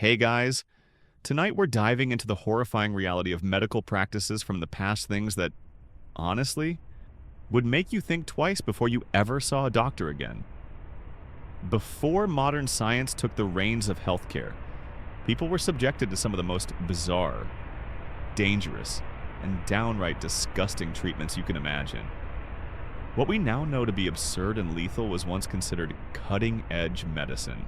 Hey guys, tonight we're diving into the horrifying reality of medical practices from the past, things that, honestly, would make you think twice before you ever saw a doctor again. Before modern science took the reins of healthcare, people were subjected to some of the most bizarre, dangerous, and downright disgusting treatments you can imagine. What we now know to be absurd and lethal was once considered cutting-edge medicine.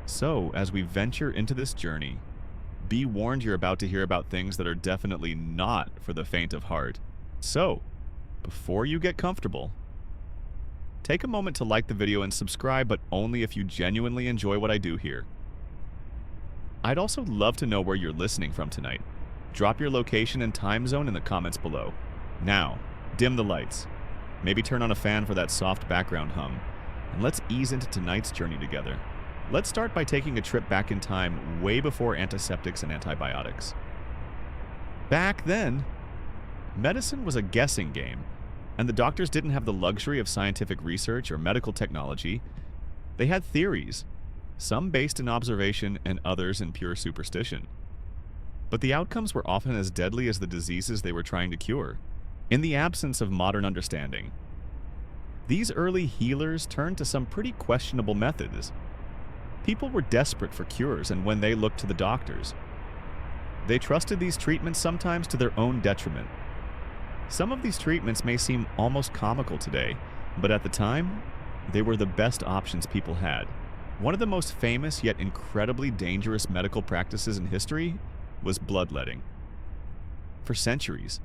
So, as we venture into this journey, be warned you're about to hear about things that are definitely not for the faint of heart. So, before you get comfortable, take a moment to like the video and subscribe, but only if you genuinely enjoy what I do here. I'd also love to know where you're listening from tonight. Drop your location and time zone in the comments below. Now, dim the lights. Maybe turn on a fan for that soft background hum, and let's ease into tonight's journey together. Let's start by taking a trip back in time, way before antiseptics and antibiotics. Back then, medicine was a guessing game, and the doctors didn't have the luxury of scientific research or medical technology. They had theories, some based in observation and others in pure superstition. But the outcomes were often as deadly as the diseases they were trying to cure. In the absence of modern understanding, these early healers turned to some pretty questionable methods. People were desperate for cures, and when they looked to the doctors, they trusted these treatments sometimes to their own detriment. Some of these treatments may seem almost comical today, but at the time, they were the best options people had. One of the most famous yet incredibly dangerous medical practices in history was bloodletting. For centuries,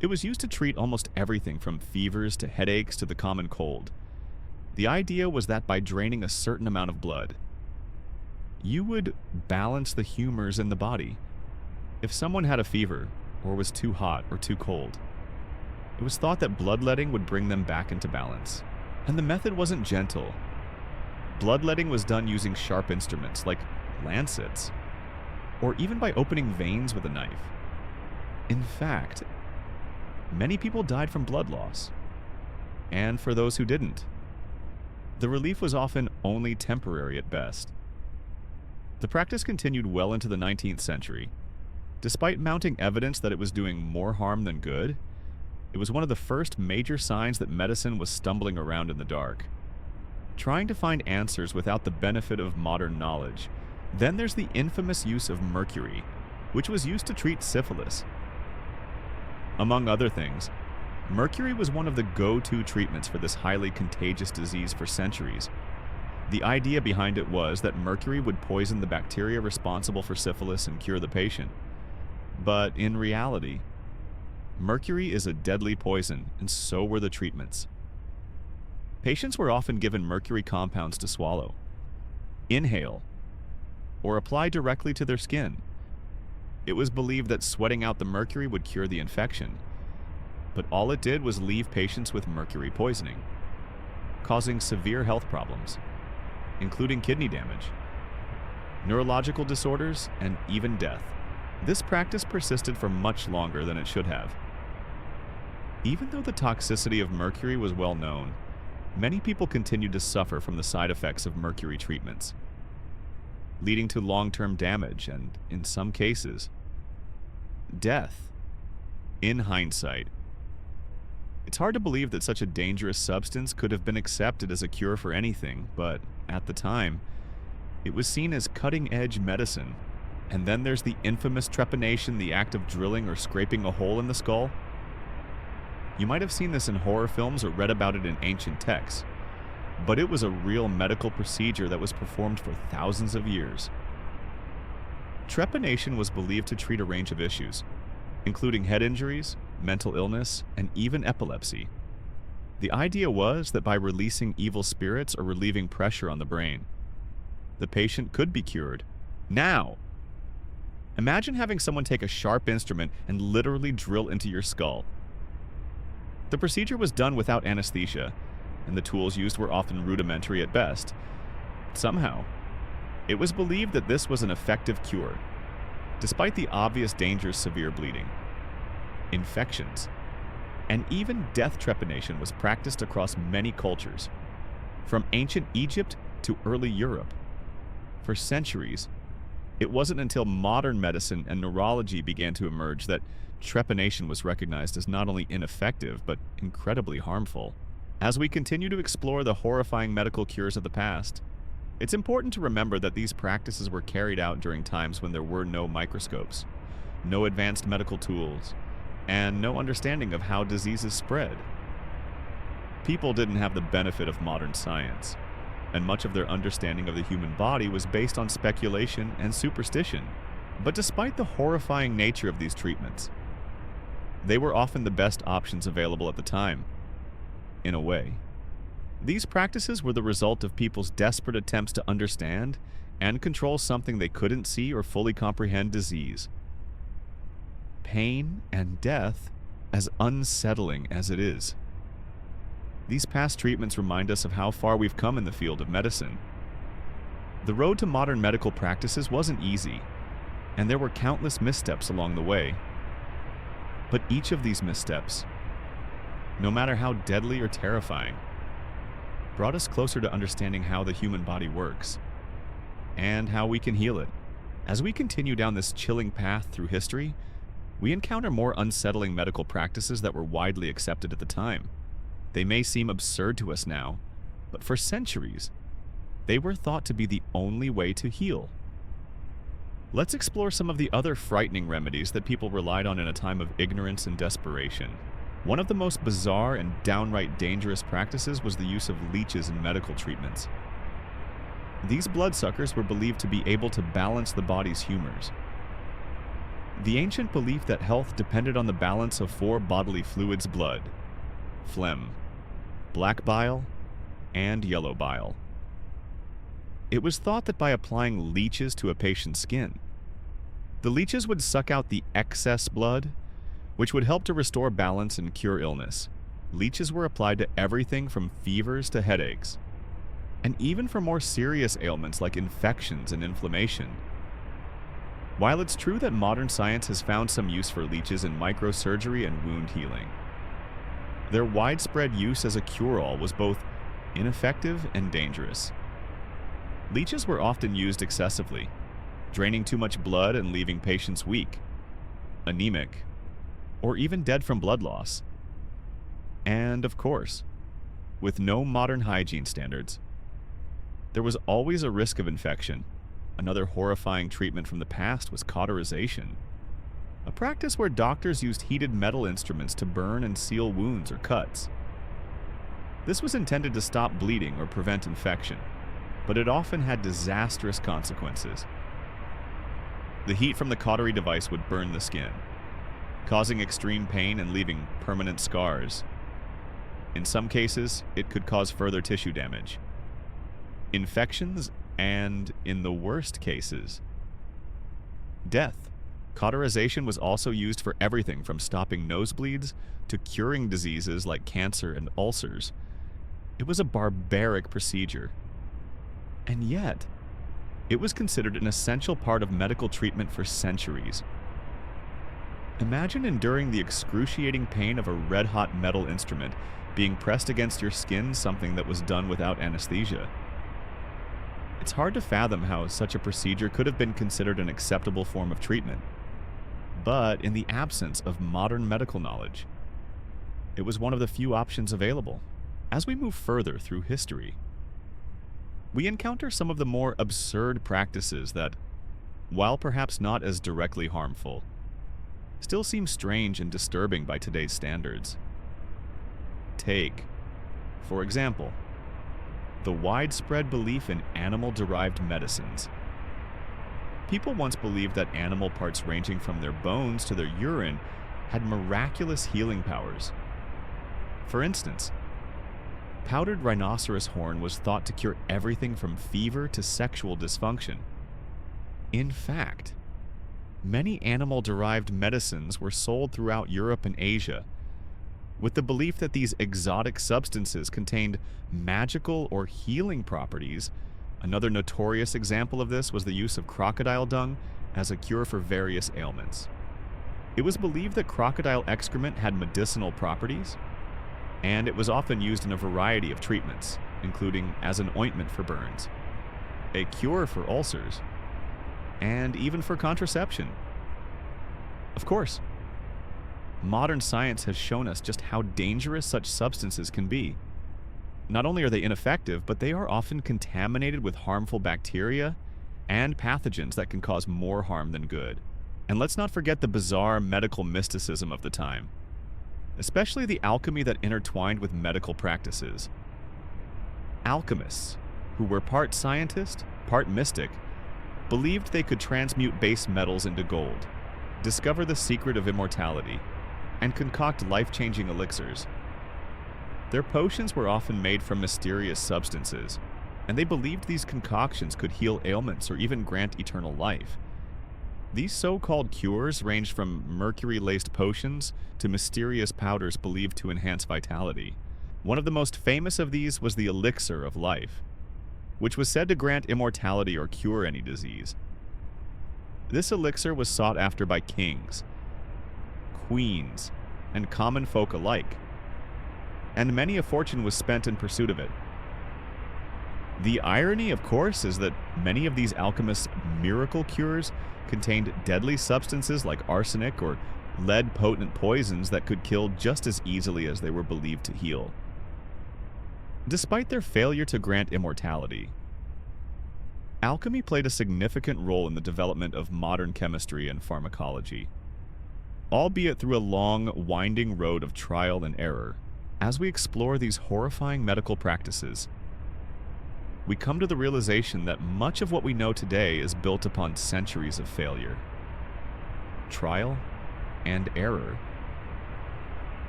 it was used to treat almost everything from fevers to headaches to the common cold. The idea was that by draining a certain amount of blood, you would balance the humors in the body. If someone had a fever, or was too hot or too cold, it was thought that bloodletting would bring them back into balance. And the method wasn't gentle. Bloodletting was done using sharp instruments like lancets, or even by opening veins with a knife. In fact, many people died from blood loss. And for those who didn't, the relief was often only temporary at best. The practice continued well into the 19th century. Despite mounting evidence that it was doing more harm than good, it was one of the first major signs that medicine was stumbling around in the dark, trying to find answers without the benefit of modern knowledge. Then there's the infamous use of mercury, which was used to treat syphilis. Among other things, mercury was one of the go-to treatments for this highly contagious disease for centuries. The idea behind it was that mercury would poison the bacteria responsible for syphilis and cure the patient. But in reality, mercury is a deadly poison, and so were the treatments. Patients were often given mercury compounds to swallow, inhale, or apply directly to their skin. It was believed that sweating out the mercury would cure the infection, but all it did was leave patients with mercury poisoning, causing severe health problems, including kidney damage, neurological disorders, and even death. This practice persisted for much longer than it should have. Even though the toxicity of mercury was well known, many people continued to suffer from the side effects of mercury treatments, leading to long-term damage and, in some cases, death. In hindsight, it's hard to believe that such a dangerous substance could have been accepted as a cure for anything, but at the time, it was seen as cutting-edge medicine. And then there's the infamous trepanation, the act of drilling or scraping a hole in the skull. You might have seen this in horror films or read about it in ancient texts, but it was a real medical procedure that was performed for thousands of years. Trepanation was believed to treat a range of issues, including head injuries, mental illness, and even epilepsy. The idea was that by releasing evil spirits or relieving pressure on the brain, the patient could be cured. Now, imagine having someone take a sharp instrument and literally drill into your skull. The procedure was done without anesthesia, and the tools used were often rudimentary at best. Somehow, it was believed that this was an effective cure, despite the obvious dangers: severe bleeding, infections, and even death. Trepanation was practiced across many cultures, from ancient Egypt to early Europe. For centuries, it wasn't until modern medicine and neurology began to emerge that trepanation was recognized as not only ineffective, but incredibly harmful. As we continue to explore the horrifying medical cures of the past, it's important to remember that these practices were carried out during times when there were no microscopes, no advanced medical tools, and no understanding of how diseases spread. People didn't have the benefit of modern science, and much of their understanding of the human body was based on speculation and superstition. But despite the horrifying nature of these treatments, they were often the best options available at the time, in a way. These practices were the result of people's desperate attempts to understand and control something they couldn't see or fully comprehend: disease. Pain and death, as unsettling as it is. These past treatments remind us of how far we've come in the field of medicine. The road to modern medical practices wasn't easy, and there were countless missteps along the way. But each of these missteps, no matter how deadly or terrifying, brought us closer to understanding how the human body works and how we can heal it. As we continue down this chilling path through history, we encounter more unsettling medical practices that were widely accepted at the time. They may seem absurd to us now, but for centuries, they were thought to be the only way to heal. Let's explore some of the other frightening remedies that people relied on in a time of ignorance and desperation. One of the most bizarre and downright dangerous practices was the use of leeches in medical treatments. These bloodsuckers were believed to be able to balance the body's humors. The ancient belief that health depended on the balance of four bodily fluids: blood, phlegm, black bile, and yellow bile. It was thought that by applying leeches to a patient's skin, the leeches would suck out the excess blood, which would help to restore balance and cure illness. Leeches were applied to everything from fevers to headaches, and even for more serious ailments like infections and inflammation. While it's true that modern science has found some use for leeches in microsurgery and wound healing, their widespread use as a cure-all was both ineffective and dangerous. Leeches were often used excessively, draining too much blood and leaving patients weak, anemic, or even dead from blood loss. And of course, with no modern hygiene standards, there was always a risk of infection. Another horrifying treatment from the past was cauterization, a practice where doctors used heated metal instruments to burn and seal wounds or cuts. This was intended to stop bleeding or prevent infection, but it often had disastrous consequences. The heat from the cautery device would burn the skin, causing extreme pain and leaving permanent scars. In some cases, it could cause further tissue damage, infections, and, in the worst cases, death. Cauterization was also used for everything from stopping nosebleeds to curing diseases like cancer and ulcers. It was a barbaric procedure. And yet, it was considered an essential part of medical treatment for centuries. Imagine enduring the excruciating pain of a red-hot metal instrument being pressed against your skin, something that was done without anesthesia. It's hard to fathom how such a procedure could have been considered an acceptable form of treatment. But in the absence of modern medical knowledge, it was one of the few options available. As we move further through history, we encounter some of the more absurd practices that, while perhaps not as directly harmful, still seem strange and disturbing by today's standards. Take, for example, the widespread belief in animal-derived medicines. People once believed that animal parts ranging from their bones to their urine had miraculous healing powers. For instance, powdered rhinoceros horn was thought to cure everything from fever to sexual dysfunction. In fact, many animal-derived medicines were sold throughout Europe and Asia, with the belief that these exotic substances contained magical or healing properties. Another notorious example of this was the use of crocodile dung as a cure for various ailments. It was believed that crocodile excrement had medicinal properties, and it was often used in a variety of treatments, including as an ointment for burns. a cure for ulcers, and even for contraception. Of course, modern science has shown us just how dangerous such substances can be. Not only are they ineffective, but they are often contaminated with harmful bacteria and pathogens that can cause more harm than good. And let's not forget the bizarre medical mysticism of the time, especially the alchemy that intertwined with medical practices. Alchemists, who were part scientist, part mystic, believed they could transmute base metals into gold, discover the secret of immortality, and concoct life-changing elixirs. Their potions were often made from mysterious substances, and they believed these concoctions could heal ailments or even grant eternal life. These so-called cures ranged from mercury-laced potions to mysterious powders believed to enhance vitality. One of the most famous of these was the elixir of life, which was said to grant immortality or cure any disease. This elixir was sought after by kings, queens, and common folk alike, and many a fortune was spent in pursuit of it. The irony, of course, is that many of these alchemists' miracle cures contained deadly substances like arsenic or lead-potent poisons that could kill just as easily as they were believed to heal. Despite their failure to grant immortality, alchemy played a significant role in the development of modern chemistry and pharmacology, albeit through a long, winding road of trial and error. As we explore these horrifying medical practices, we come to the realization that much of what we know today is built upon centuries of failure, trial, and error.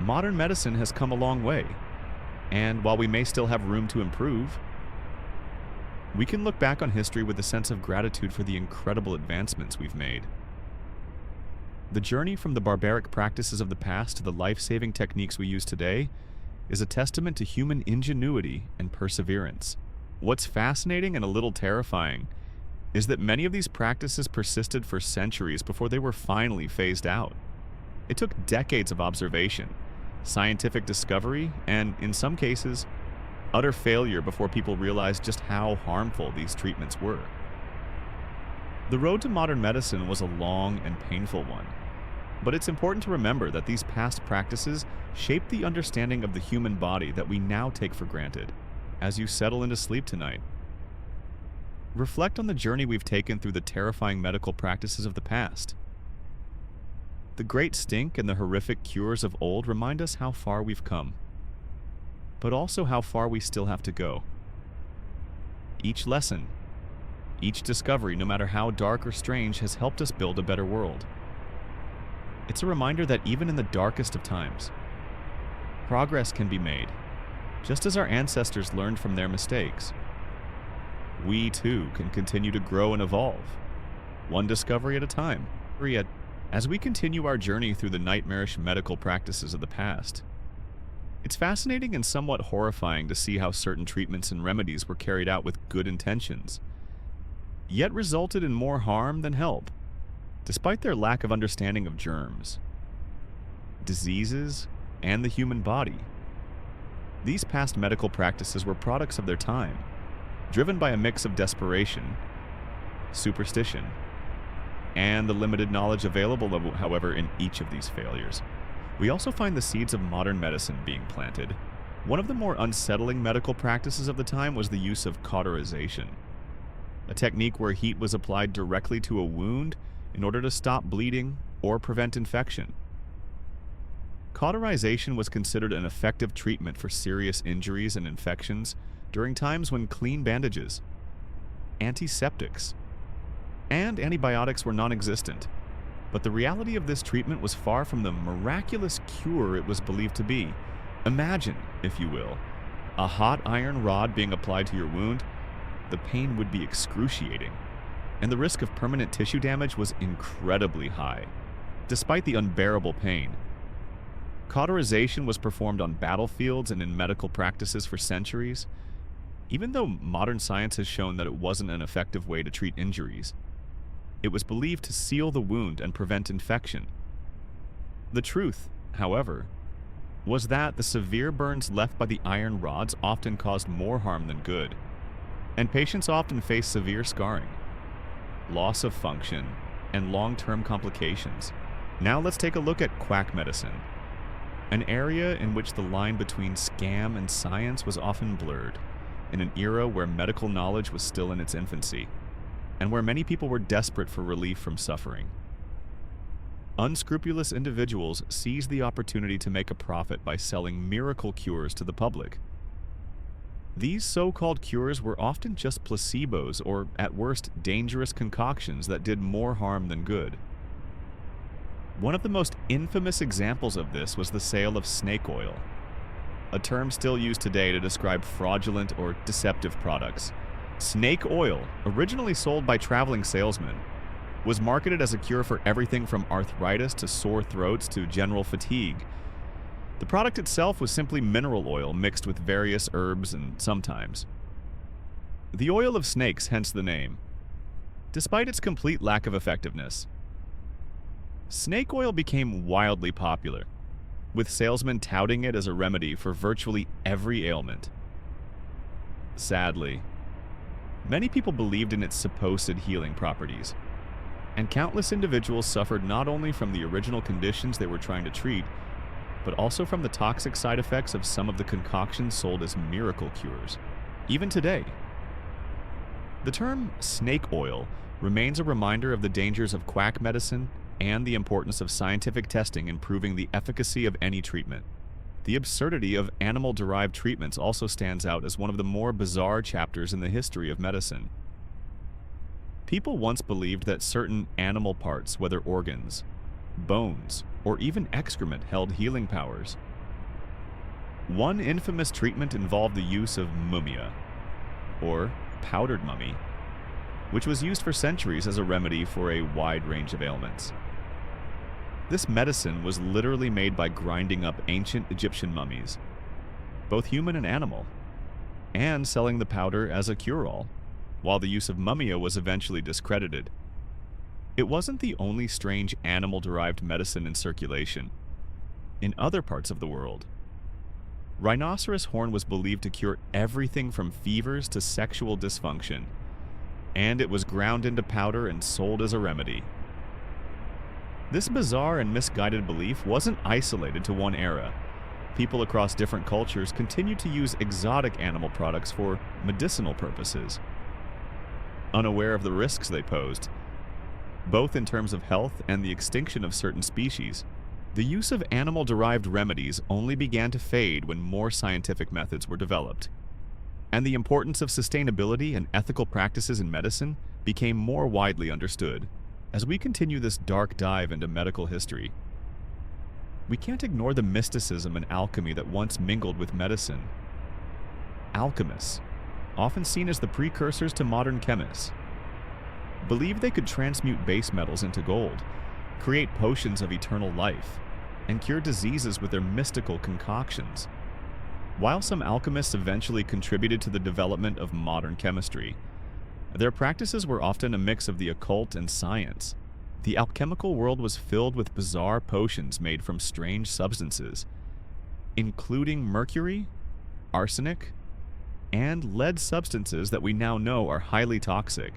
Modern medicine has come a long way, and while we may still have room to improve, we can look back on history with a sense of gratitude for the incredible advancements we've made. The journey from the barbaric practices of the past to the life-saving techniques we use today is a testament to human ingenuity and perseverance. What's fascinating and a little terrifying is that many of these practices persisted for centuries before they were finally phased out. It took decades of observation, scientific discovery, and, in some cases, utter failure before people realized just how harmful these treatments were. The road to modern medicine was a long and painful one, but it's important to remember that these past practices shaped the understanding of the human body that we now take for granted. As you settle into sleep tonight, reflect on the journey we've taken through the terrifying medical practices of the past. The great stink and the horrific cures of old remind us how far we've come, but also how far we still have to go. Each lesson, each discovery, no matter how dark or strange, has helped us build a better world. It's a reminder that even in the darkest of times, progress can be made. Just as our ancestors learned from their mistakes, we too can continue to grow and evolve, one discovery at a time. Yet, as we continue our journey through the nightmarish medical practices of the past, it's fascinating and somewhat horrifying to see how certain treatments and remedies were carried out with good intentions, yet resulted in more harm than help, despite their lack of understanding of germs, diseases, and the human body. These past medical practices were products of their time, driven by a mix of desperation, superstition, and the limited knowledge available, however, in each of these failures. We also find the seeds of modern medicine being planted. One of the more unsettling medical practices of the time was the use of cauterization, a technique where heat was applied directly to a wound in order to stop bleeding or prevent infection. Cauterization was considered an effective treatment for serious injuries and infections during times when clean bandages, antiseptics, and antibiotics were non-existent. But the reality of this treatment was far from the miraculous cure it was believed to be. Imagine, if you will, a hot iron rod being applied to your wound. The pain would be excruciating, and the risk of permanent tissue damage was incredibly high. Despite the unbearable pain, cauterization was performed on battlefields and in medical practices for centuries. Even though modern science has shown that it wasn't an effective way to treat injuries, it was believed to seal the wound and prevent infection. The truth, however, was that the severe burns left by the iron rods often caused more harm than good, and patients often face severe scarring, loss of function, and long-term complications. Now let's take a look at quack medicine, an area in which the line between scam and science was often blurred, in an era where medical knowledge was still in its infancy, and where many people were desperate for relief from suffering. Unscrupulous individuals seized the opportunity to make a profit by selling miracle cures to the public. These so-called cures were often just placebos or, at worst, dangerous concoctions that did more harm than good. One of the most infamous examples of this was the sale of snake oil, a term still used today to describe fraudulent or deceptive products. Snake oil, originally sold by traveling salesmen, was marketed as a cure for everything from arthritis to sore throats to general fatigue. The product itself was simply mineral oil mixed with various herbs and sometimes the oil of snakes, hence the name. Despite its complete lack of effectiveness, snake oil became wildly popular, with salesmen touting it as a remedy for virtually every ailment. Sadly, many people believed in its supposed healing properties, and countless individuals suffered not only from the original conditions they were trying to treat, but also from the toxic side effects of some of the concoctions sold as miracle cures, even today. The term snake oil remains a reminder of the dangers of quack medicine and the importance of scientific testing in proving the efficacy of any treatment. The absurdity of animal-derived treatments also stands out as one of the more bizarre chapters in the history of medicine. People once believed that certain animal parts, whether organs, bones, or even excrement, held healing powers. One infamous treatment involved the use of mumia, or powdered mummy, which was used for centuries as a remedy for a wide range of ailments. This medicine was literally made by grinding up ancient Egyptian mummies, both human and animal, and selling the powder as a cure-all, while the use of mumia was eventually discredited. It wasn't the only strange animal-derived medicine in circulation. In other parts of the world, rhinoceros horn was believed to cure everything from fevers to sexual dysfunction, and it was ground into powder and sold as a remedy. This bizarre and misguided belief wasn't isolated to one era. People across different cultures continued to use exotic animal products for medicinal purposes, unaware of the risks they posed, both in terms of health and the extinction of certain species. The use of animal-derived remedies only began to fade when more scientific methods were developed, and the importance of sustainability and ethical practices in medicine became more widely understood. As we continue this dark dive into medical history, we can't ignore the mysticism and alchemy that once mingled with medicine. Alchemists, often seen as the precursors to modern chemists, believed they could transmute base metals into gold, create potions of eternal life, and cure diseases with their mystical concoctions. While some alchemists eventually contributed to the development of modern chemistry, their practices were often a mix of the occult and science. The alchemical world was filled with bizarre potions made from strange substances, including mercury, arsenic, and lead substances that we now know are highly toxic.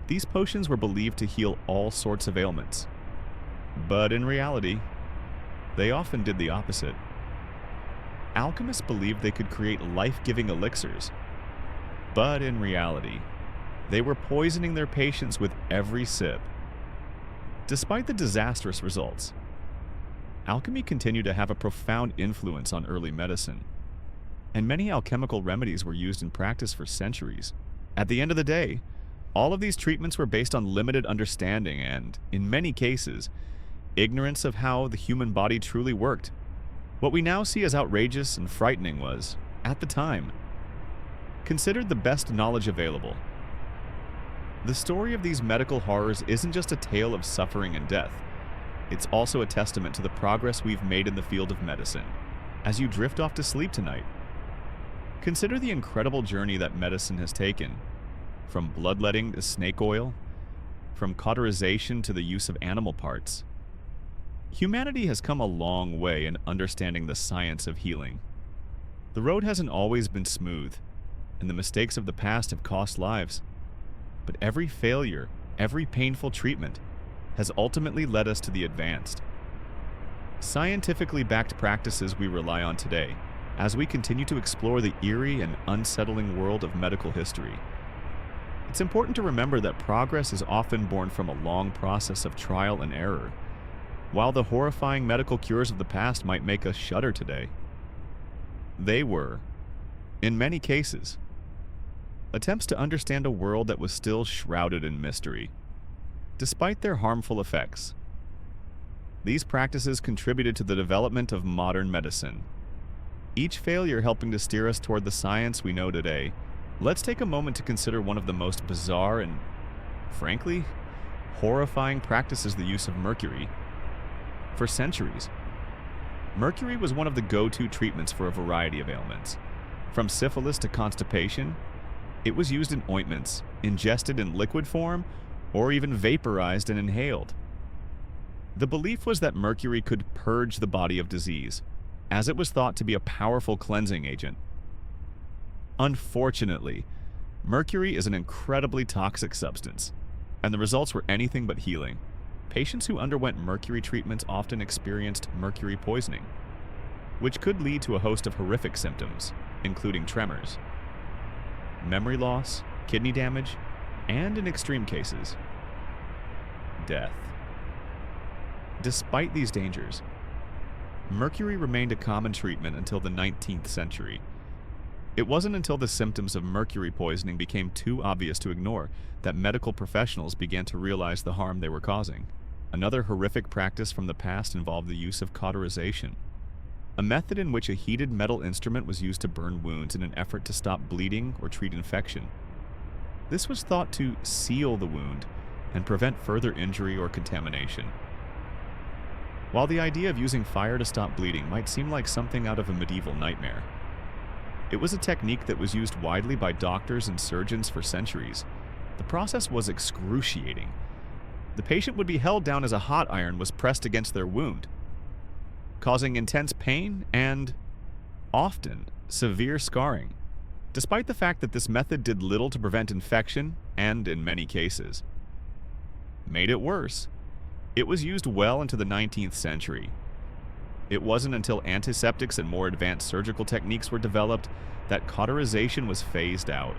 These potions were believed to heal all sorts of ailments, but in reality, they often did the opposite. Alchemists believed they could create life-giving elixirs, but in reality, they were poisoning their patients with every sip. Despite the disastrous results, alchemy continued to have a profound influence on early medicine, and many alchemical remedies were used in practice for centuries. At the end of the day, all of these treatments were based on limited understanding and, in many cases, ignorance of how the human body truly worked. What we now see as outrageous and frightening was, at the time, considered the best knowledge available. The story of these medical horrors isn't just a tale of suffering and death. It's also a testament to the progress we've made in the field of medicine. As you drift off to sleep tonight, consider the incredible journey that medicine has taken, from bloodletting to snake oil, from cauterization to the use of animal parts. Humanity has come a long way in understanding the science of healing. The road hasn't always been smooth, and the mistakes of the past have cost lives. But every failure, every painful treatment, has ultimately led us to the advanced, scientifically backed practices we rely on today as we continue to explore the eerie and unsettling world of medical history. It's important to remember that progress is often born from a long process of trial and error. While the horrifying medical cures of the past might make us shudder today, they were, in many cases, attempts to understand a world that was still shrouded in mystery. Despite their harmful effects, these practices contributed to the development of modern medicine, each failure helping to steer us toward the science we know today. Let's take a moment to consider one of the most bizarre and, frankly, horrifying practices: the use of mercury. For centuries, mercury was one of the go-to treatments for a variety of ailments. From syphilis to constipation, it was used in ointments, ingested in liquid form, or even vaporized and inhaled. The belief was that mercury could purge the body of disease, as it was thought to be a powerful cleansing agent. Unfortunately, mercury is an incredibly toxic substance, and the results were anything but healing. Patients who underwent mercury treatments often experienced mercury poisoning, which could lead to a host of horrific symptoms, including tremors, memory loss, kidney damage, and in extreme cases, death. Despite these dangers, mercury remained a common treatment until the 19th century. It wasn't until the symptoms of mercury poisoning became too obvious to ignore that medical professionals began to realize the harm they were causing. Another horrific practice from the past involved the use of cauterization, a method in which a heated metal instrument was used to burn wounds in an effort to stop bleeding or treat infection. This was thought to seal the wound and prevent further injury or contamination. While the idea of using fire to stop bleeding might seem like something out of a medieval nightmare, it was a technique that was used widely by doctors and surgeons for centuries. The process was excruciating. The patient would be held down as a hot iron was pressed against their wound, causing intense pain and, often, severe scarring. Despite the fact that this method did little to prevent infection, and, in many cases, made it worse, it was used well into the 19th century. It wasn't until antiseptics and more advanced surgical techniques were developed that cauterization was phased out.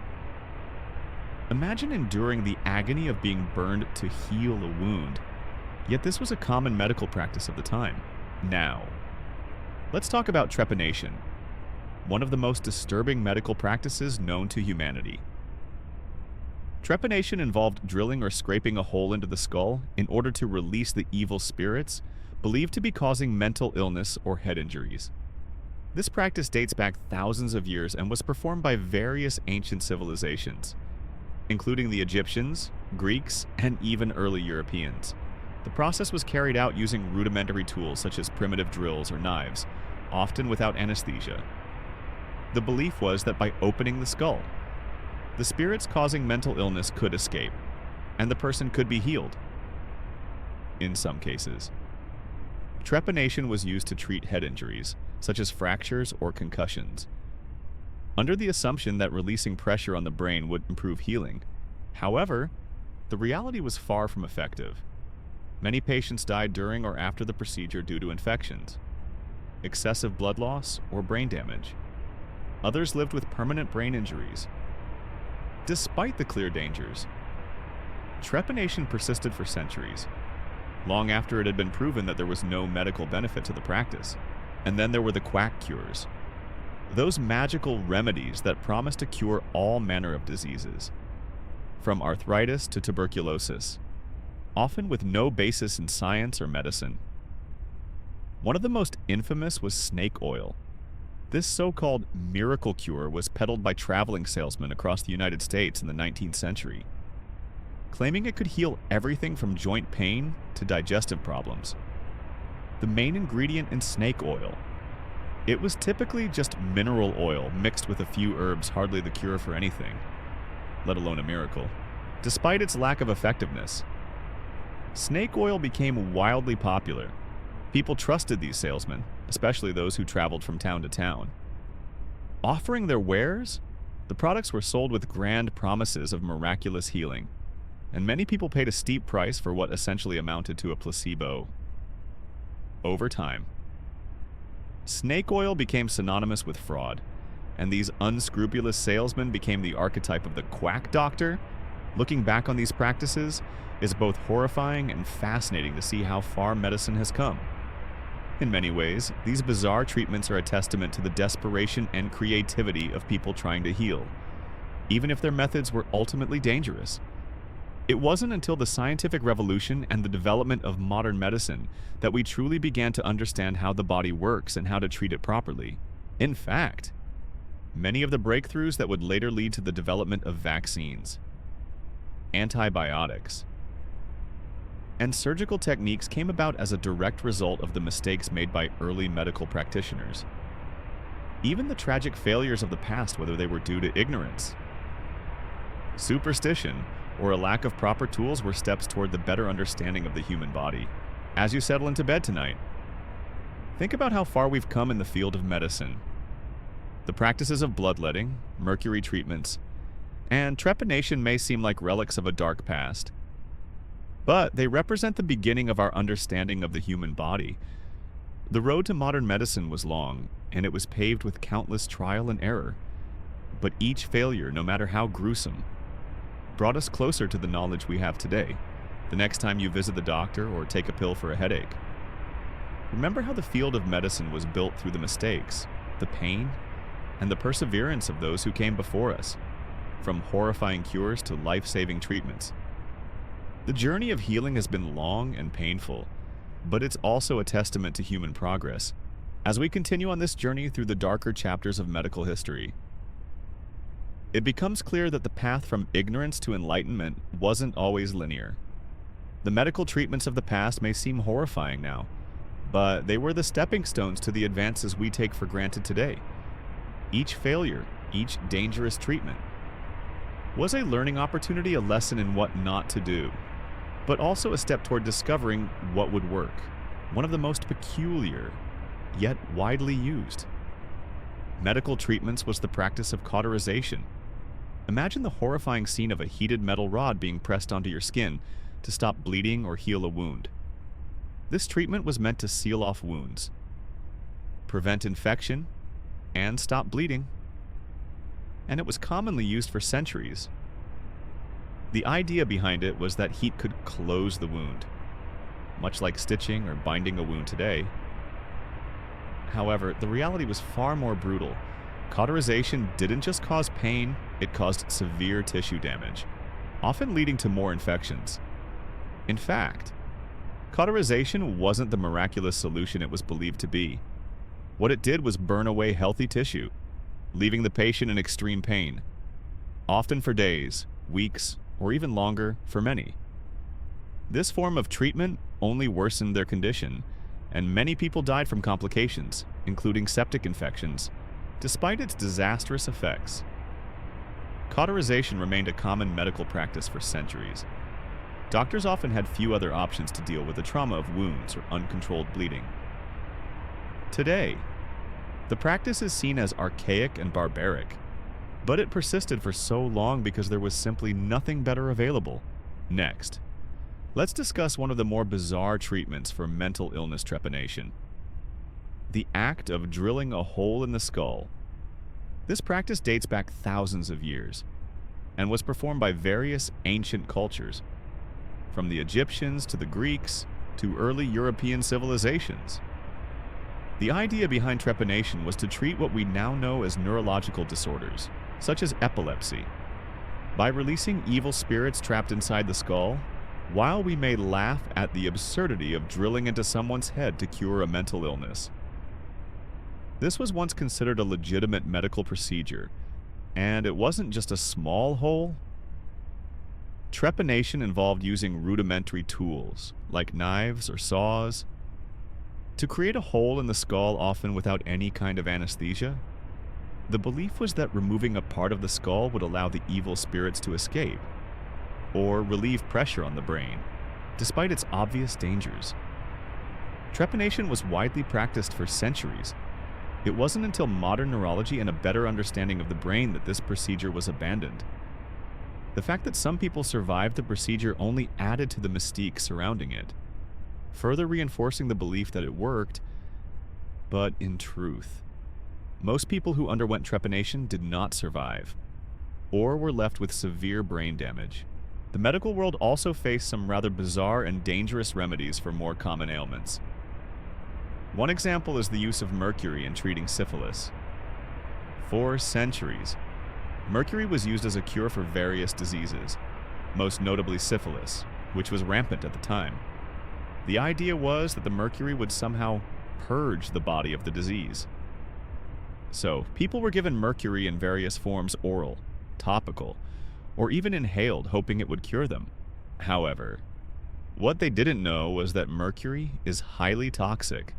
Imagine enduring the agony of being burned to heal a wound, yet this was a common medical practice of the time. Now, let's talk about trepanation, one of the most disturbing medical practices known to humanity. Trepanation involved drilling or scraping a hole into the skull in order to release the evil spirits believed to be causing mental illness or head injuries. This practice dates back thousands of years and was performed by various ancient civilizations, including the Egyptians, Greeks, and even early Europeans. The process was carried out using rudimentary tools such as primitive drills or knives, often without anesthesia. The belief was that by opening the skull, the spirits causing mental illness could escape, and the person could be healed. In some cases, trepanation was used to treat head injuries, such as fractures or concussions, under the assumption that releasing pressure on the brain would improve healing. However, the reality was far from effective. Many patients died during or after the procedure due to infections, excessive blood loss, or brain damage. Others lived with permanent brain injuries. Despite the clear dangers, trepanation persisted for centuries, long after it had been proven that there was no medical benefit to the practice. And then there were the quack cures, those magical remedies that promised to cure all manner of diseases, from arthritis to tuberculosis, often with no basis in science or medicine. One of the most infamous was snake oil. This so-called miracle cure was peddled by traveling salesmen across the United States in the 19th century, claiming it could heal everything from joint pain to digestive problems. The main ingredient in snake oil, it was typically just mineral oil mixed with a few herbs, hardly the cure for anything, let alone a miracle. Despite its lack of effectiveness, snake oil became wildly popular. People trusted these salesmen, especially those who traveled from town to town, offering their wares The products were sold with grand promises of miraculous healing, and many people paid a steep price for what essentially amounted to a placebo. Over time, snake oil became synonymous with fraud, and these unscrupulous salesmen became the archetype of the quack doctor. Looking back on these practices is both horrifying and fascinating to see how far medicine has come. In many ways, these bizarre treatments are a testament to the desperation and creativity of people trying to heal, even if their methods were ultimately dangerous. It wasn't until the scientific revolution and the development of modern medicine that we truly began to understand how the body works and how to treat it properly. In fact, many of the breakthroughs that would later lead to the development of vaccines, antibiotics, and surgical techniques came about as a direct result of the mistakes made by early medical practitioners. Even the tragic failures of the past, whether they were due to ignorance, superstition, or a lack of proper tools, were steps toward the better understanding of the human body. As you settle into bed tonight, think about how far we've come in the field of medicine. The practices of bloodletting, mercury treatments, and trepanation may seem like relics of a dark past, but they represent the beginning of our understanding of the human body. The road to modern medicine was long, and it was paved with countless trial and error. But each failure, no matter how gruesome, brought us closer to the knowledge we have today. The next time you visit the doctor or take a pill for a headache, remember how the field of medicine was built through the mistakes, the pain, and the perseverance of those who came before us, from horrifying cures to life-saving treatments. The journey of healing has been long and painful, but it's also a testament to human progress. As we continue on this journey through the darker chapters of medical history, it becomes clear that the path from ignorance to enlightenment wasn't always linear. The medical treatments of the past may seem horrifying now, but they were the stepping stones to the advances we take for granted today. Each failure, each dangerous treatment, was a learning opportunity, a lesson in what not to do, but also a step toward discovering what would work. One of the most peculiar, yet widely used medical treatments was the practice of cauterization. Imagine the horrifying scene of a heated metal rod being pressed onto your skin to stop bleeding or heal a wound. This treatment was meant to seal off wounds, prevent infection, and stop bleeding, and it was commonly used for centuries. The idea behind it was that heat could close the wound, much like stitching or binding a wound today. However, the reality was far more brutal. Cauterization didn't just cause pain, it caused severe tissue damage, often leading to more infections. In fact, cauterization wasn't the miraculous solution it was believed to be. What it did was burn away healthy tissue, leaving the patient in extreme pain, often for days, weeks, or even longer for many. This form of treatment only worsened their condition, and many people died from complications, including septic infections, despite its disastrous effects. Cauterization remained a common medical practice for centuries. Doctors often had few other options to deal with the trauma of wounds or uncontrolled bleeding. Today, the practice is seen as archaic and barbaric, but it persisted for so long because there was simply nothing better available. Next, let's discuss one of the more bizarre treatments for mental illness trepanation: the act of drilling a hole in the skull. This practice dates back thousands of years and was performed by various ancient cultures, from the Egyptians to the Greeks to early European civilizations. The idea behind trepanation was to treat what we now know as neurological disorders, such as epilepsy, by releasing evil spirits trapped inside the skull. While we may laugh at the absurdity of drilling into someone's head to cure a mental illness, this was once considered a legitimate medical procedure, and it wasn't just a small hole. Trepanation involved using rudimentary tools, like knives or saws, to create a hole in the skull, often without any kind of anesthesia. The belief was that removing a part of the skull would allow the evil spirits to escape, or relieve pressure on the brain, despite its obvious dangers. Trepanation was widely practiced for centuries, It wasn't until modern neurology and a better understanding of the brain that this procedure was abandoned. The fact that some people survived the procedure only added to the mystique surrounding it, further reinforcing the belief that it worked. But in truth, most people who underwent trepanation did not survive, or were left with severe brain damage. The medical world also faced some rather bizarre and dangerous remedies for more common ailments. One example is the use of mercury in treating syphilis. For centuries, mercury was used as a cure for various diseases, most notably syphilis, which was rampant at the time. The idea was that the mercury would somehow purge the body of the disease. So, people were given mercury in various forms, oral, topical, or even inhaled, hoping it would cure them. However, what they didn't know was that mercury is highly toxic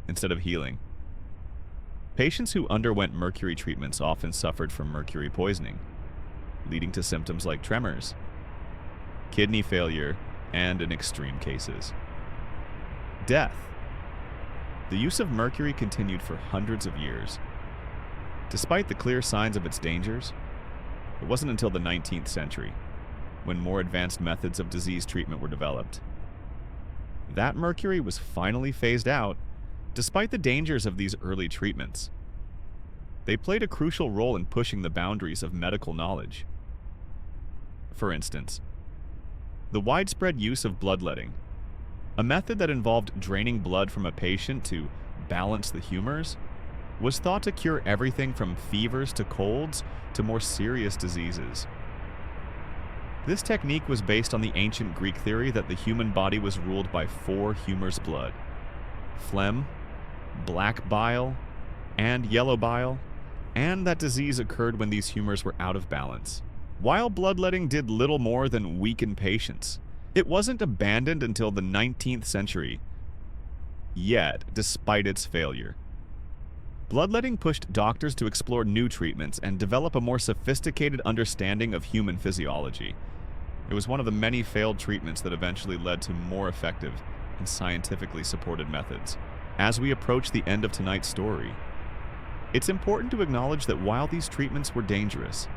instead of healing. Patients who underwent mercury treatments often suffered from mercury poisoning, leading to symptoms like tremors, kidney failure, and, in extreme cases, death. The use of mercury continued for hundreds of years. Despite the clear signs of its dangers, it wasn't until the 19th century, when more advanced methods of disease treatment were developed, that mercury was finally phased out. Despite the dangers of these early treatments, they played a crucial role in pushing the boundaries of medical knowledge. For instance, the widespread use of bloodletting, a method that involved draining blood from a patient to balance the humors, was thought to cure everything from fevers to colds to more serious diseases. This technique was based on the ancient Greek theory that the human body was ruled by 4 humors: blood, phlegm, black bile, and yellow bile, and that disease occurred when these humors were out of balance. While bloodletting did little more than weaken patients, it wasn't abandoned until the 19th century. Yet, despite its failure, bloodletting pushed doctors to explore new treatments and develop a more sophisticated understanding of human physiology. It was one of the many failed treatments that eventually led to more effective and scientifically supported methods. As we approach the end of tonight's story, it's important to acknowledge that while these treatments were dangerous,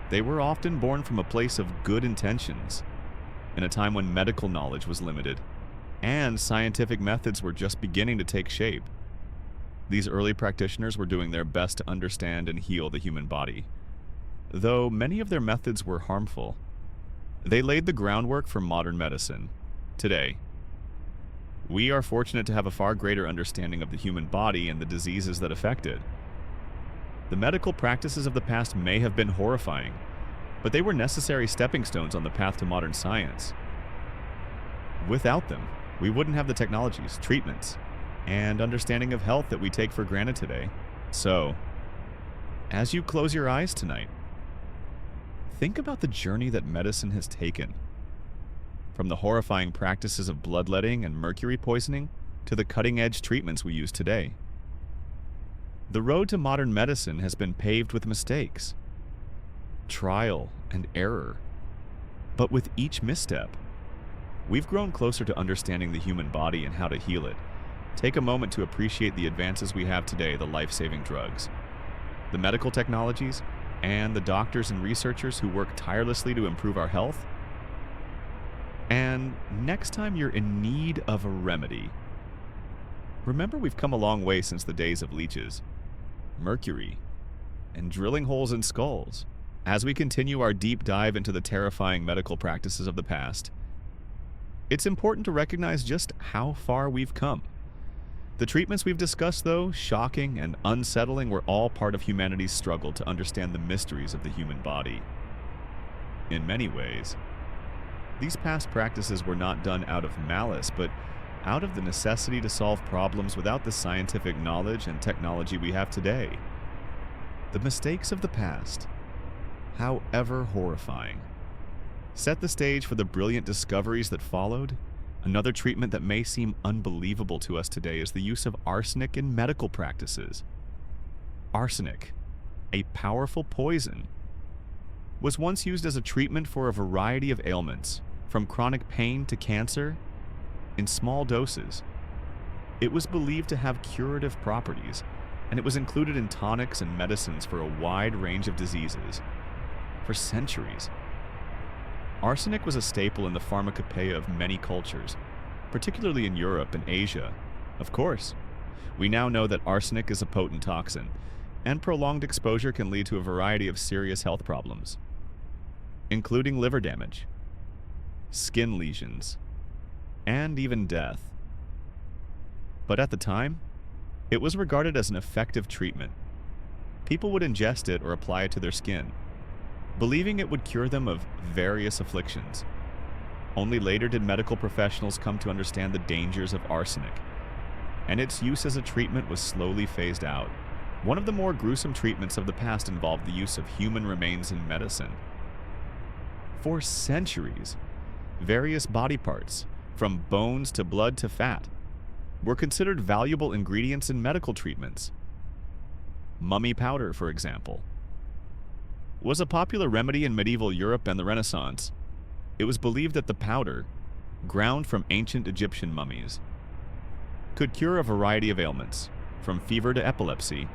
they were often born from a place of good intentions, in a time when medical knowledge was limited and scientific methods were just beginning to take shape. These early practitioners were doing their best to understand and heal the human body. Though many of their methods were harmful, they laid the groundwork for modern medicine. Today, we are fortunate to have a far greater understanding of the human body and the diseases that affect it. The medical practices of the past may have been horrifying, but they were necessary stepping stones on the path to modern science. Without them, we wouldn't have the technologies, treatments, and understanding of health that we take for granted today. So, as you close your eyes tonight, think about the journey that medicine has taken. From the horrifying practices of bloodletting and mercury poisoning to the cutting-edge treatments we use today. The road to modern medicine has been paved with mistakes, trial and error. But with each misstep, we've grown closer to understanding the human body and how to heal it. Take a moment to appreciate the advances we have today, the life-saving drugs, the medical technologies, and the doctors and researchers who work tirelessly to improve our health. And next time you're in need of a remedy, remember we've come a long way since the days of leeches, mercury, and drilling holes in skulls. As we continue our deep dive into the terrifying medical practices of the past, it's important to recognize just how far we've come. The treatments we've discussed, though shocking and unsettling, were all part of humanity's struggle to understand the mysteries of the human body. In many ways, these past practices were not done out of malice, but out of the necessity to solve problems without the scientific knowledge and technology we have today. The mistakes of the past, however horrifying, set the stage for the brilliant discoveries that followed. Another treatment that may seem unbelievable to us today is the use of arsenic in medical practices. Arsenic, a powerful poison, was once used as a treatment for a variety of ailments, from chronic pain to cancer, in small doses. It was believed to have curative properties, and it was included in tonics and medicines for a wide range of diseases for centuries. Arsenic was a staple in the pharmacopoeia of many cultures, particularly in Europe and Asia. Of course, we now know that arsenic is a potent toxin, and prolonged exposure can lead to a variety of serious health problems, including liver damage, skin lesions, and even death. But at the time, it was regarded as an effective treatment. People would ingest it or apply it to their skin, believing it would cure them of various afflictions. Only later did medical professionals come to understand the dangers of arsenic, and its use as a treatment was slowly phased out. One of the more gruesome treatments of the past involved the use of human remains in medicine. For centuries, various body parts, from bones to blood to fat, were considered valuable ingredients in medical treatments. Mummy powder, for example, was a popular remedy in medieval Europe and the Renaissance. It was believed that the powder, ground from ancient Egyptian mummies, could cure a variety of ailments, from fever to epilepsy.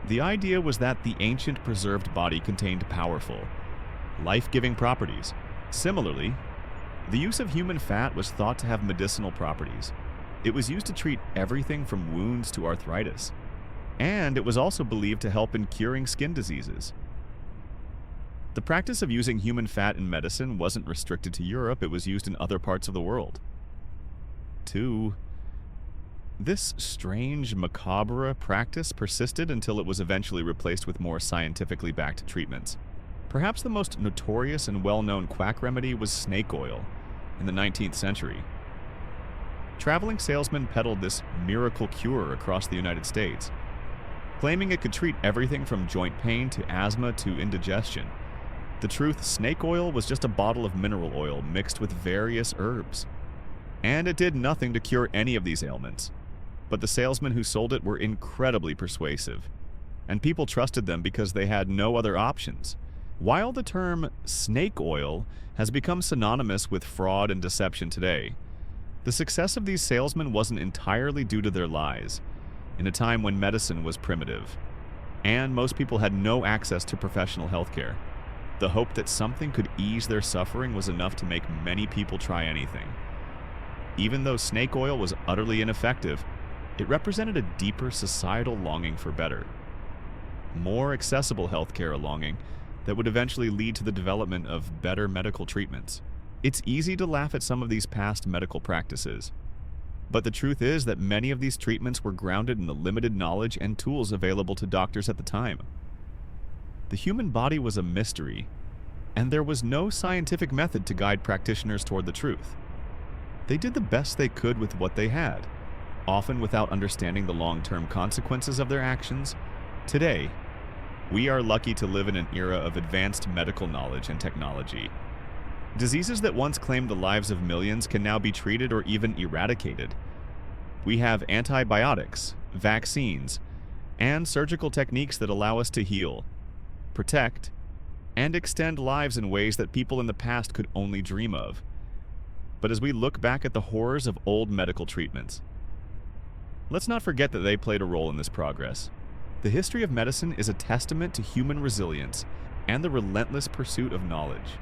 The idea was that the ancient preserved body contained powerful, life-giving properties. Similarly, the use of human fat was thought to have medicinal properties. It was used to treat everything from wounds to arthritis, and it was also believed to help in curing skin diseases. The practice of using human fat in medicine wasn't restricted to Europe, it was used in other parts of the world, too. This strange, macabre practice persisted until it was eventually replaced with more scientifically backed treatments. Perhaps the most notorious and well-known quack remedy was snake oil in the 19th century. Traveling salesmen peddled this miracle cure across the United States, claiming it could treat everything from joint pain to asthma to indigestion. The truth, snake oil was just a bottle of mineral oil mixed with various herbs, and it did nothing to cure any of these ailments. But the salesmen who sold it were incredibly persuasive, and people trusted them because they had no other options. While the term snake oil has become synonymous with fraud and deception today, the success of these salesmen wasn't entirely due to their lies, in a time when medicine was primitive, and most people had no access to professional health care. The hope that something could ease their suffering was enough to make many people try anything. Even though snake oil was utterly ineffective, it represented a deeper societal longing for better, more accessible healthcare longing that would eventually lead to the development of better medical treatments. It's easy to laugh at some of these past medical practices, but the truth is that many of these treatments were grounded in the limited knowledge and tools available to doctors at the time. The human body was a mystery, and there was no scientific method to guide practitioners toward the truth. They did the best they could with what they had, often without understanding the long-term consequences of their actions. Today, we are lucky to live in an era of advanced medical knowledge and technology. Diseases that once claimed the lives of millions can now be treated or even eradicated. We have antibiotics, vaccines, and surgical techniques that allow us to heal, protect, and extend lives in ways that people in the past could only dream of. But as we look back at the horrors of old medical treatments, let's not forget that they played a role in this progress. The history of medicine is a testament to human resilience and the relentless pursuit of knowledge.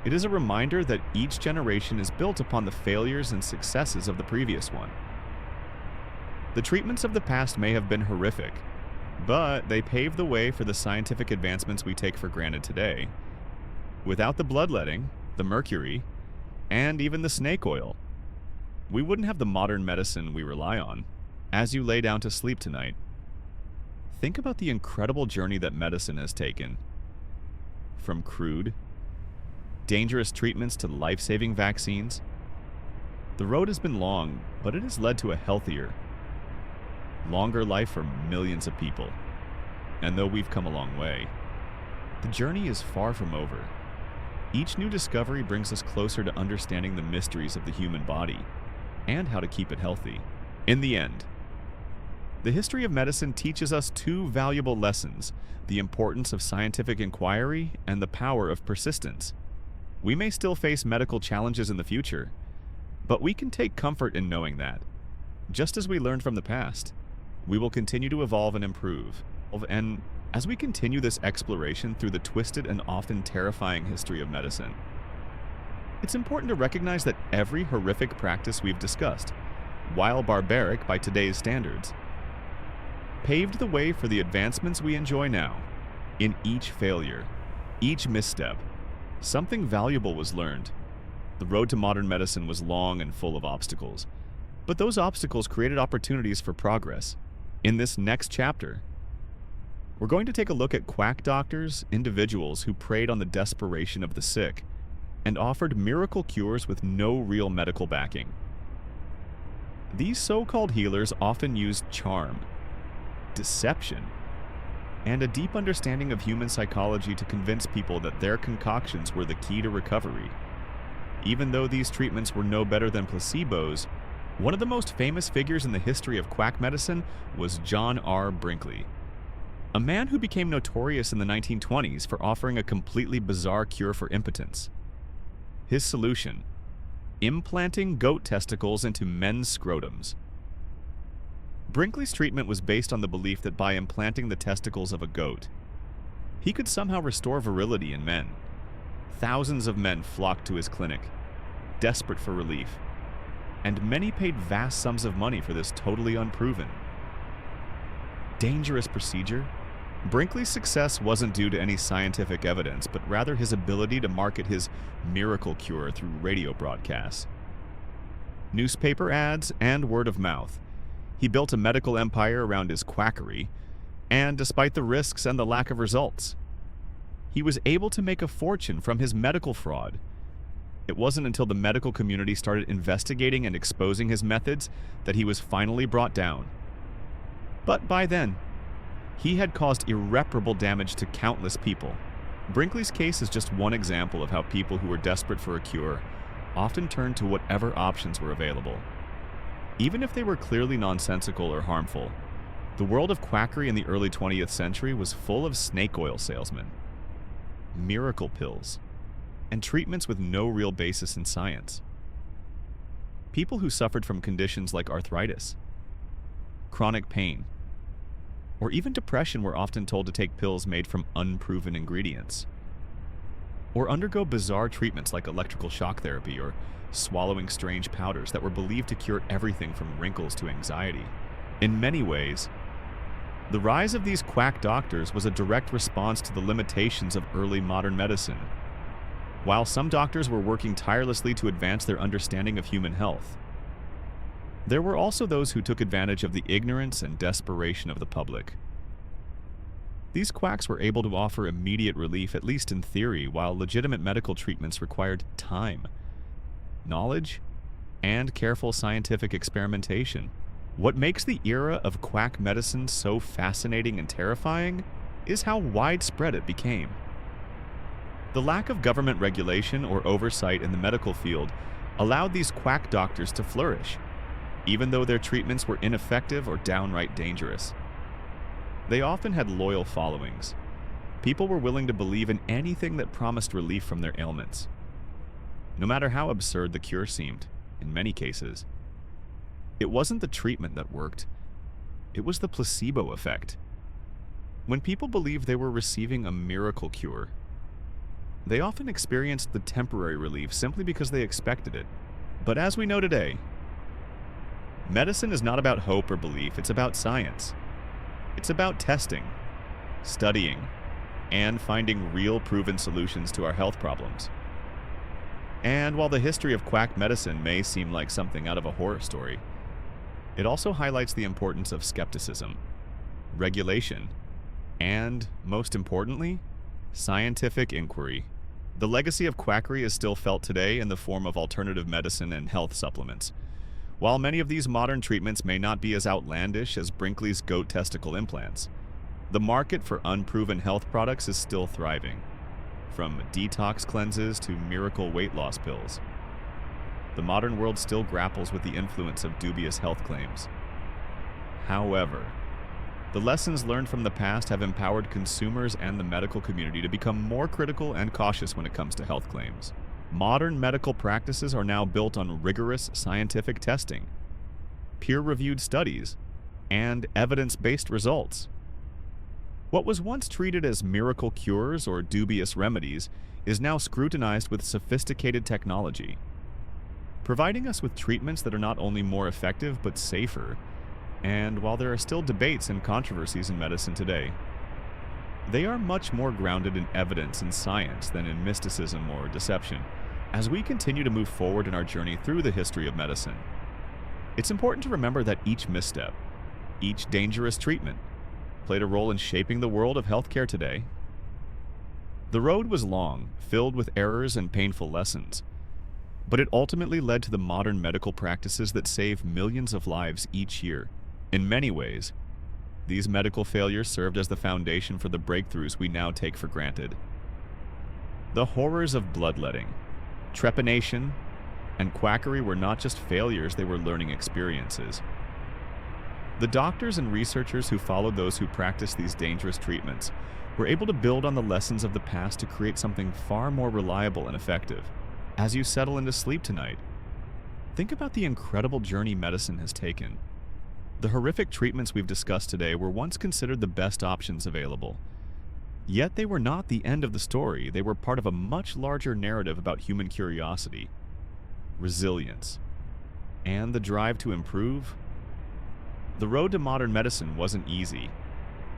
It is a reminder that each generation is built upon the failures and successes of the previous one. The treatments of the past may have been horrific, but they paved the way for the scientific advancements we take for granted today. Without the bloodletting, the mercury, and even the snake oil, we wouldn't have the modern medicine we rely on. As you lay down to sleep tonight, think about the incredible journey that medicine has taken. From crude, dangerous treatments to life-saving vaccines. The road has been long, but it has led to a healthier, longer life for millions of people. And though we've come a long way, the journey is far from over. Each new discovery brings us closer to understanding the mysteries of the human body and how to keep it healthy. In the end, the history of medicine teaches us two valuable lessons: the importance of scientific inquiry and the power of persistence. We may still face medical challenges in the future, but we can take comfort in knowing that, just as we learned from the past, We will continue to evolve and improve. And as we continue this exploration through the twisted and often terrifying history of medicine, it's important to recognize that every horrific practice we've discussed, while barbaric by today's standards, paved the way for the advancements we enjoy now. In each failure, each misstep, something valuable was learned. The road to modern medicine was long and full of obstacles, but those obstacles created opportunities for progress. In this next chapter, we're going to take a look at quack doctors, individuals who preyed on the desperation of the sick and offered miracle cures with no real medical backing. These so-called healers often used charm, deception, and a deep understanding of human psychology to convince people that their concoctions were the key to recovery. Even though these treatments were no better than placebos, one of the most famous figures in the history of quack medicine was John R. Brinkley, a man who became notorious in the 1920s for offering a completely bizarre cure for impotence. His solution: implanting goat testicles into men's scrotums. Brinkley's treatment was based on the belief that by implanting the testicles of a goat, he could somehow restore virility in men. Thousands of men flocked to his clinic, desperate for relief, and many paid vast sums of money for this totally unproven, dangerous procedure. Brinkley's success wasn't due to any scientific evidence, but rather his ability to market his miracle cure through radio broadcasts, newspaper ads, and word of mouth. He built a medical empire around his quackery, and despite the risks and the lack of results, he was able to make a fortune from his medical fraud. It wasn't until the medical community started investigating and exposing his methods that he was finally brought down. But by then, he had caused irreparable damage to countless people. Brinkley's case is just one example of how people who were desperate for a cure often turned to whatever options were available. Even if they were clearly nonsensical or harmful, the world of quackery in the early 20th century was full of snake oil salesmen, miracle pills, and treatments with no real basis in science. People who suffered from conditions like arthritis, chronic pain, or even depression were often told to take pills made from unproven ingredients, or undergo bizarre treatments like electrical shock therapy or swallowing strange powders that were believed to cure everything from wrinkles to anxiety. In many ways, the rise of these quack doctors was a direct response to the limitations of early modern medicine. While some doctors were working tirelessly to advance their understanding of human health, there were also those who took advantage of the ignorance and desperation of the public. These quacks were able to offer immediate relief, at least in theory, while legitimate medical treatments required time, knowledge, and careful scientific experimentation. What makes the era of quack medicine so fascinating and terrifying is how widespread it became. The lack of government regulation or oversight in the medical field allowed these quack doctors to flourish, even though their treatments were ineffective or downright dangerous. They often had loyal followings. People were willing to believe in anything that promised relief from their ailments, no matter how absurd the cure seemed. In many cases, it wasn't the treatment that worked, it was the placebo effect. When people believed they were receiving a miracle cure, they often experienced the temporary relief simply because they expected it. But as we know today, medicine is not about hope or belief, it's about science. It's about testing, studying, and finding real proven solutions to our health problems. And while the history of quack medicine may seem like something out of a horror story, it also highlights the importance of skepticism, regulation, and, most importantly, scientific inquiry. The legacy of quackery is still felt today in the form of alternative medicine and health supplements. While many of these modern treatments may not be as outlandish as Brinkley's goat testicle implants, the market for unproven health products is still thriving. From detox cleanses to miracle weight loss pills, the modern world still grapples with the influence of dubious health claims. However, the lessons learned from the past have empowered consumers and the medical community to become more critical and cautious when it comes to health claims. Modern medical practices are now built on rigorous scientific testing, peer-reviewed studies, and evidence-based results. What was once treated as miracle cures or dubious remedies is now scrutinized with sophisticated technology, providing us with treatments that are not only more effective but safer. And while there are still debates and controversies in medicine today, they are much more grounded in evidence and science than in mysticism or deception. As we continue to move forward in our journey through the history of medicine, it's important to remember that each misstep, each dangerous treatment, played a role in shaping the world of healthcare today. The road was long, filled with errors and painful lessons, but it ultimately led to the modern medical practices that save millions of lives each year. In many ways, these medical failures served as the foundation for the breakthroughs we now take for granted. The horrors of bloodletting, trepanation, and quackery were not just failures, they were learning experiences. The doctors and researchers who followed those who practiced these dangerous treatments were able to build on the lessons of the past to create something far more reliable and effective. As you settle into sleep tonight, think about the incredible journey medicine has taken. The horrific treatments we've discussed today were once considered the best options available. Yet they were not the end of the story. They were part of a much larger narrative about human curiosity, resilience, and the drive to improve. The road to modern medicine wasn't easy,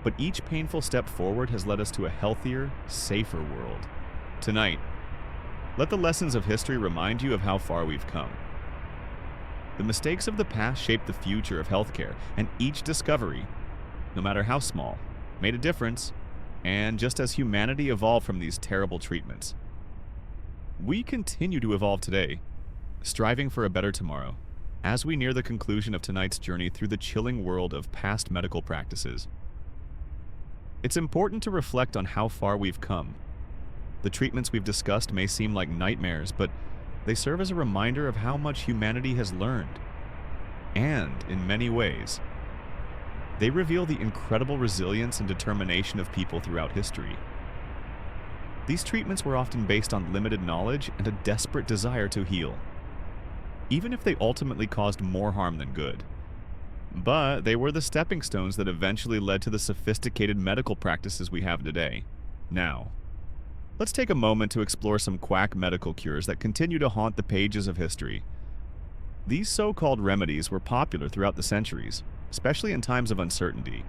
but each painful step forward has led us to a healthier, safer world. Tonight, let the lessons of history remind you of how far we've come. The mistakes of the past shaped the future of healthcare, and each discovery, no matter how small, made a difference. And just as humanity evolved from these terrible treatments, we continue to evolve today, striving for a better tomorrow. As we near the conclusion of tonight's journey through the chilling world of past medical practices, it's important to reflect on how far we've come. The treatments we've discussed may seem like nightmares, but they serve as a reminder of how much humanity has learned. And, in many ways, they reveal the incredible resilience and determination of people throughout history. These treatments were often based on limited knowledge and a desperate desire to heal, even if they ultimately caused more harm than good. But they were the stepping stones that eventually led to the sophisticated medical practices we have today. Now, let's take a moment to explore some quack medical cures that continue to haunt the pages of history. These so-called remedies were popular throughout the centuries, especially in times of uncertainty,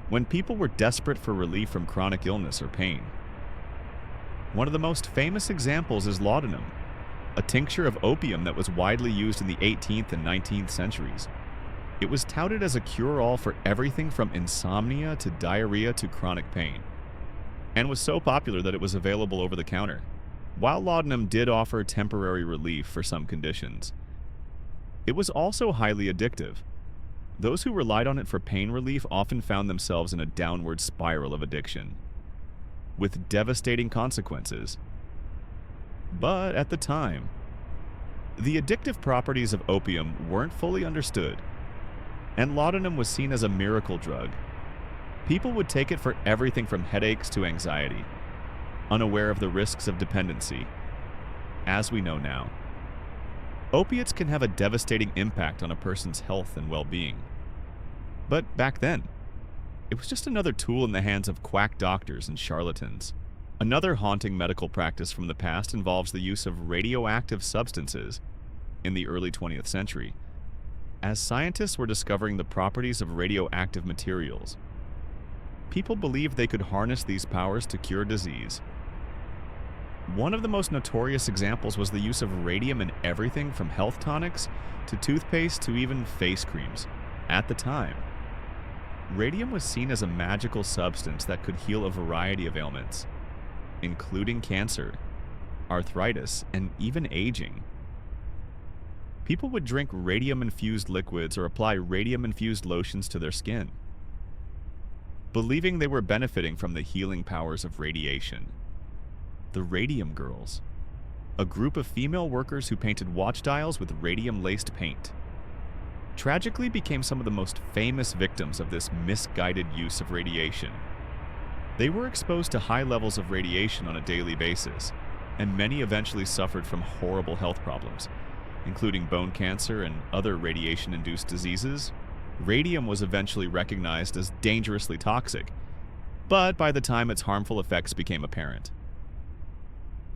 when people were desperate for relief from chronic illness or pain. One of the most famous examples is laudanum, a tincture of opium that was widely used in the 18th and 19th centuries. It was touted as a cure-all for everything from insomnia to diarrhea to chronic pain, and was so popular that it was available over the counter. While laudanum did offer temporary relief for some conditions, it was also highly addictive. Those who relied on it for pain relief often found themselves in a downward spiral of addiction, with devastating consequences. But at the time, the addictive properties of opium weren't fully understood, and laudanum was seen as a miracle drug. People would take it for everything from headaches to anxiety, unaware of the risks of dependency. As we know now, opiates can have a devastating impact on a person's health and well-being. But back then, it was just another tool in the hands of quack doctors and charlatans. Another haunting medical practice from the past involves the use of radioactive substances in the early 20th century, as scientists were discovering the properties of radioactive materials. People believed they could harness these powers to cure disease. One of the most notorious examples was the use of radium in everything from health tonics to toothpaste to even face creams. At the time, radium was seen as a magical substance that could heal a variety of ailments, including cancer, arthritis, and even aging. People would drink radium-infused liquids or apply radium-infused lotions to their skin, believing they were benefiting from the healing powers of radiation. The Radium Girls, a group of female workers who painted watch dials with radium-laced paint, tragically became some of the most famous victims of this misguided use of radiation. They were exposed to high levels of radiation on a daily basis, and many eventually suffered from horrible health problems, including bone cancer and other radiation-induced diseases. Radium was eventually recognized as dangerously toxic, but by the time its harmful effects became apparent,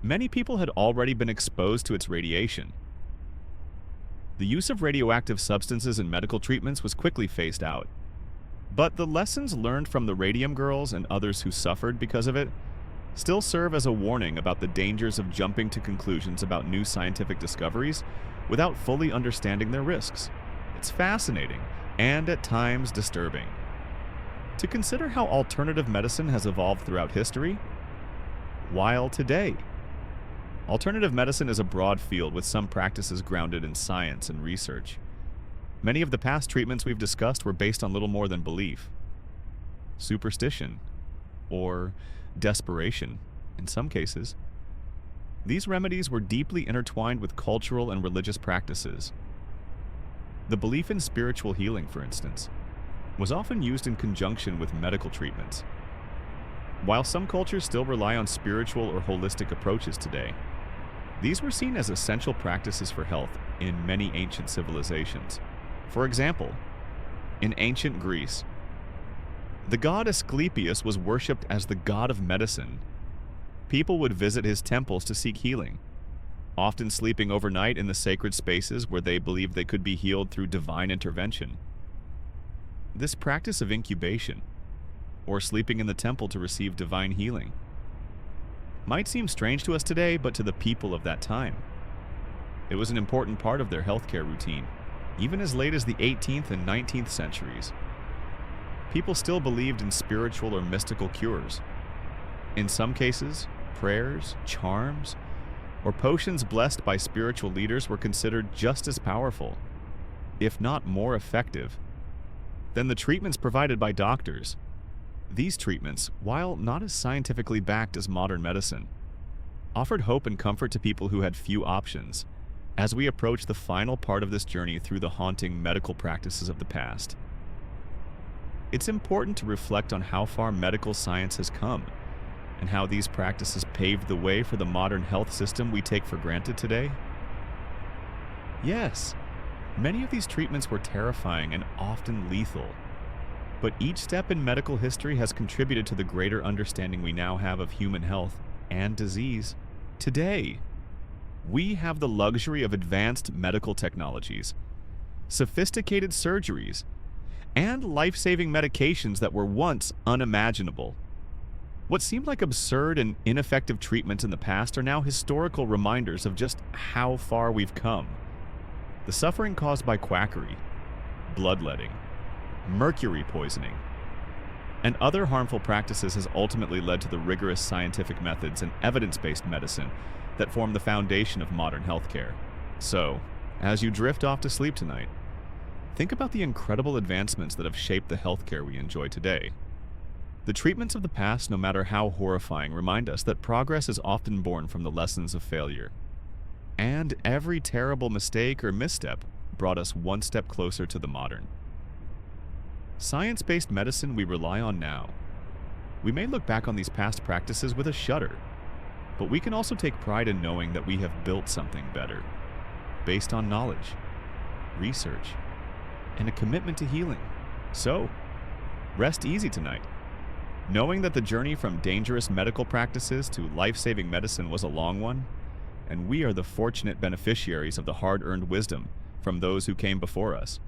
many people had already been exposed to its radiation. The use of radioactive substances in medical treatments was quickly phased out, but the lessons learned from the Radium Girls and others who suffered because of it still serve as a warning about the dangers of jumping to conclusions about new scientific discoveries without fully understanding their risks. It's fascinating and at times disturbing to consider how alternative medicine has evolved throughout history. While today, alternative medicine is a broad field with some practices grounded in science and research. Many of the past treatments we've discussed were based on little more than belief, superstition, or desperation in some cases. These remedies were deeply intertwined with cultural and religious practices. The belief in spiritual healing, for instance, was often used in conjunction with medical treatments. While some cultures still rely on spiritual or holistic approaches today, these were seen as essential practices for health in many ancient civilizations. For example, in ancient Greece, the god Asclepius was worshipped as the god of medicine. People would visit his temples to seek healing, often sleeping overnight in the sacred spaces where they believed they could be healed through divine intervention. This practice of incubation, or sleeping in the temple to receive divine healing, might seem strange to us today, but to the people of that time, it was an important part of their healthcare routine. Even as late as the 18th and 19th centuries, people still believed in spiritual or mystical cures. In some cases, prayers, charms, or potions blessed by spiritual leaders were considered just as powerful, if not more effective, than the treatments provided by doctors. These treatments, while not as scientifically backed as modern medicine, offered hope and comfort to people who had few options. As we approach the final part of this journey through the haunting medical practices of the past, it's important to reflect on how far medical science has come and how these practices paved the way for the modern health system we take for granted today. Yes, many of these treatments were terrifying and often lethal, but each step in medical history has contributed to the greater understanding we now have of human health and disease. Today, we have the luxury of advanced medical technologies, sophisticated surgeries, and life-saving medications that were once unimaginable. What seemed like absurd and ineffective treatments in the past are now historical reminders of just how far we've come. The suffering caused by quackery, bloodletting, mercury poisoning, and other harmful practices has ultimately led to the rigorous scientific methods and evidence-based medicine that form the foundation of modern healthcare. So, as you drift off to sleep tonight, think about the incredible advancements that have shaped the healthcare we enjoy today. The treatments of the past, no matter how horrifying, remind us that progress is often born from the lessons of failure. And every terrible mistake or misstep brought us one step closer to the modern science-based medicine we rely on now. We may look back on these past practices with a shudder, but we can also take pride in knowing that we have built something better, based on knowledge, research, and a commitment to healing. So, rest easy tonight, knowing that the journey from dangerous medical practices to life-saving medicine was a long one, and we are the fortunate beneficiaries of the hard-earned wisdom from those who came before us.